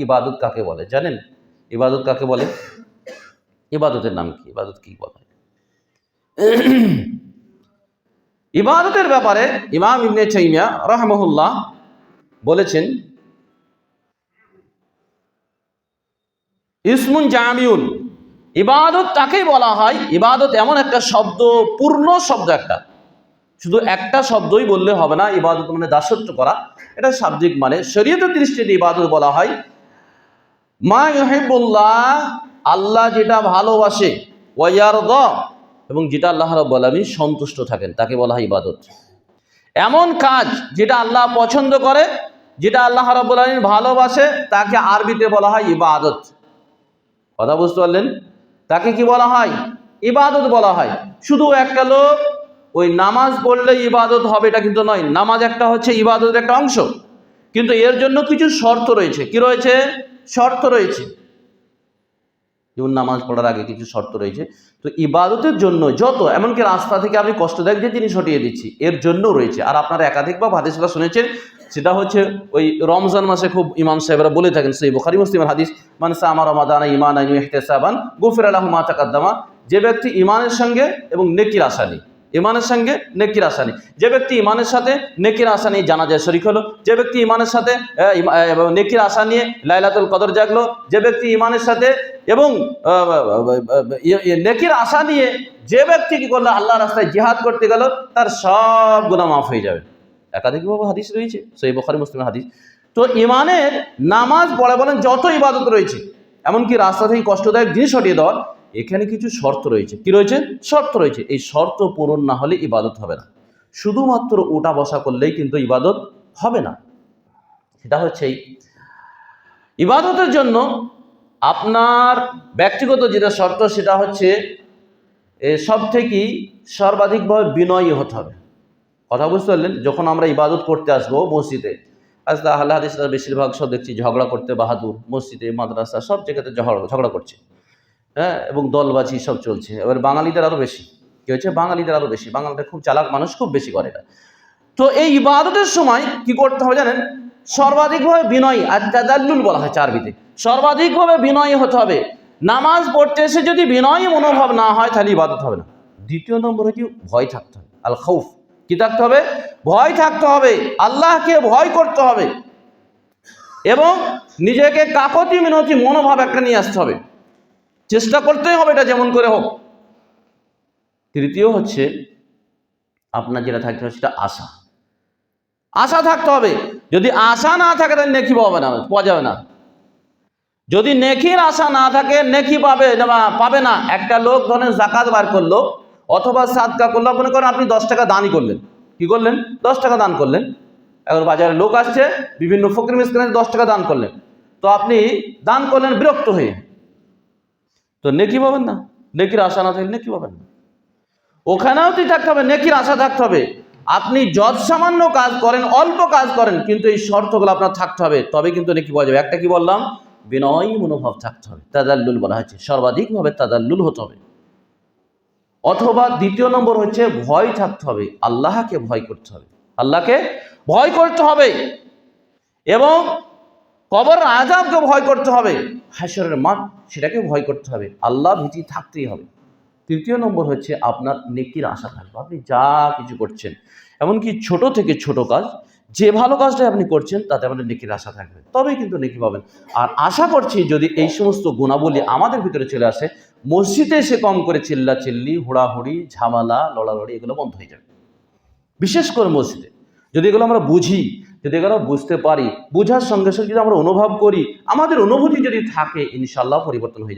ইবাদত কাকে বলে জানেন? ইবাদত কাকে বলে? ইবাদতের নাম কি? ইবাদত কি বলে? ইবাদতের ব্যাপারে ইমাম ইবনে তাইমিয়া রাহিমাহুল্লাহ বলেছেন, ইসমুন জামিউন, ইবাদত তাকেই বলা হয়, ইবাদত এমন একটা শব্দ, পূর্ণ শব্দ একটা, শুধু একটা শব্দই বললে হবে না। ইবাদত মানে দাসত্ব করা, এটা শাব্দিক মানে। শরীয়তের দৃষ্টিতে ইবাদত বলা হয় মা ইউহিব্বুল্লাহ, আল্লাহ যেটা ভালোবাসে, ওয়া ইয়ারদা, এবং যেটা আল্লাহ রাব্বুল আলামিন সন্তুষ্ট থাকেন, তাকে বলা হয় ইবাদত। এমন কাজ যেটা আল্লাহ পছন্দ করে, যেটা আল্লাহ রাব্বুল আলামিন ভালোবাসে, তাকে আরবিতে বলা হয় ইবাদত। কথা বুঝতে পারলেন? তাকে কি বলা হয়? ইবাদত বলা হয়। শুধু একটা লোক ওই নামাজ পড়লে ইবাদত হবে এটা কিন্তু নয়। নামাজ একটা হচ্ছে ইবাদতের একটা অংশ, কিন্তু এর জন্য কিছু শর্ত রয়েছে। কি রয়েছে? শর্ত রয়েছে। যেমন নামাজ পড়ার আগে কিছু শর্ত রয়েছে। তো ইবাদতের জন্য যত, এমনকি রাস্তা থেকে আপনি কষ্টদায়ক যে জিনিস হটিয়ে দিচ্ছি, এর জন্য রয়েছে। আর আপনারা একাধিকবার হাদিসটা শুনেছেন, সেটা হচ্ছে ওই রমজান মাসে খুব ইমাম সাহেবরা বলে থাকেন, সেই বুখারী মুসলিমের হাদিস, মান সামা রমাদানা ঈমানান ওয়া ইহতিসাবান গুফিরা লাহু মা তাকাদ্দামা, যে ব্যক্তি ঈমানের সঙ্গে এবং নেকির আশা নেই, ঈমানের সঙ্গে নেকির আশা নেই, যে ব্যক্তি ঈমানের সাথে নেকির আশা নিয়ে জানাজায় শরীক হলো, যে ব্যক্তি ঈমানের সাথে নেকির আশা নিয়ে লাইলাতুল কদর জাগলো, যে ব্যক্তি ঈমানের সাথে এবং নেকির আশা নিয়ে যে ব্যক্তি কি করলো, আল্লাহ রাস্তায় জিহাদ করতে গেল, তার সব গুনাহ মাফ হয়ে যাবে। একাধিকভাবে হাদিস রয়েছে, সেই বুখারী মুসলিমের হাদিস। তো ঈমানের নামাজ পড়া বলেন যত ইবাদত রয়েছে, এমনকি রাস্তা থেকে কষ্টদায়ক জিনিস হটিয়ে দেওয়ার, এখানে কিছু শর্ত রয়েছে। কি রয়েছে? শর্ত রয়েছে। এই শর্ত পূরণ না হলে ইবাদত হবে না। শুধুমাত্র ওটা বসা করলেই কিন্তু ইবাদত হবে না। সেটা হচ্ছে ইবাদতের জন্য আপনার ব্যক্তিগত যেটা শর্ত, সেটা হচ্ছে সব থেকেই সর্বাধিকভাবে বিনয়ী হতে হবে। কথা বুঝতে পারলেন? যখন আমরা ইবাদত করতে আসবো মসজিদে, আজ আহলে হাদিসরা বেশিরভাগ সব দেখছি ঝগড়া করতে বাহাদুর, মসজিদে মাদ্রাসা সব জায়গাতে ঝগড়া করছে, হ্যাঁ, এবং দলবাজি সব চলছে। এবার বাঙালিদের আরও বেশি। কি হচ্ছে? বাঙালিদের আরও বেশি। বাঙালিরা খুব চালাক মানুষ, খুব বেশি করে এটা। তো এই ইবাদতের সময় কি করতে হবে জানেন? সর্বাধিকভাবে বিনয়ী, আর তাদাল্লুল বলা হয় আরবিতে। সর্বাধিকভাবে বিনয়ী হতে হবে। নামাজ পড়তে এসে যদি বিনয়ী মনোভাব না হয়, তাহলে ইবাদত হবে না। দ্বিতীয় নম্বর হচ্ছে ভয় থাকতে হবে, আল খাউফ। কি থাকতে হবে? ভয় থাকতে হবে, আল্লাহকে ভয় করতে হবে, এবং নিজেকে কাকতি মিনতি মনোভাব একটা নিয়ে আসতে হবে, চেষ্টা করতেই হবে এটা যেমন করে হোক। তৃতীয় হচ্ছে আপনার যেটা থাকতে হবে সেটা আশা। আশা থাকতে হবে। যদি আশা না থাকে তাহলে নেকি পাওয়া যাবে না। যদি নেকির আশা না থাকে, নেকি পাবে না। একটা লোক ধরেন যাকাত বার করলো অথবা সাদকা করলো, মনে করেন আপনি 10 টাকা দানই করলেন। কি করলেন? 10 টাকা দান করলেন। এখন বাজারে লোক আসছে, বিভিন্ন ফকির মিসকিনের 10 টাকা দান করলেন, তো আপনি দান করলেন বিরক্ত হয়ে, তো নেকি পাবেন না। নেকির আশা না থাকলে নেকি পাবেন না। ওখানেও তুই থাকতে হবে, নেকির আশা থাকতে হবে। আপনি যত সামান্য কাজ করেন, অল্প কাজ করেন, কিন্তু এই শর্তগুলো আপনার থাকতে হবে, তবে কিন্তু নেকি পাওয়া যাবে। একটা কি বললাম? বিনয়ী মনোভাব থাকতে হবে, তাদাল্লুল বলা হয়েছে, সর্বাধিকভাবে তাদাল্লুল হতে হবে। অথবা দ্বিতীয় নম্বর হচ্ছে ভয় থাকতে হবে, আল্লাহকে ভয় করতে হবে, আল্লাহকে ভয় করতে হবে, এবং কবর আযাবকে ভয় করতে হবে, হাশরের মাঠ সেটাকে ভয় করতে হবে, আল্লাহ ভীতি থাকতেই হবে। তৃতীয় নম্বর হচ্ছে আপনার নেকির আশা থাকবে। আপনি যা কিছু করছেন, এমনকি ছোট থেকে ছোট কাজ, যে ভালো কাজটাই আপনি করছেন তাতে আপনার নেকির আশা থাকবে, তবেই কিন্তু নেকি পাবেন। আর আশা করছি যদি এই সমস্ত গুণাবলী আমাদের ভিতরে চলে আসে, মসজিদে এসে কম করে চিল্লাচিল্লি, হুড়াহুড়ি, ঝামেলা, লড়ালড়ি এগুলো বন্ধ হয়ে যাবে। বিশেষ করে মসজিদে যদি এগুলো আমরা বুঝি, যদি এগুলো বুঝতে পারি, বুঝার সঙ্গে সঙ্গে যদি আমরা অনুভব করি, আমাদের অনুভূতি যদি থাকে, ইনশাআল্লাহ পরিবর্তন হয়ে যাবে।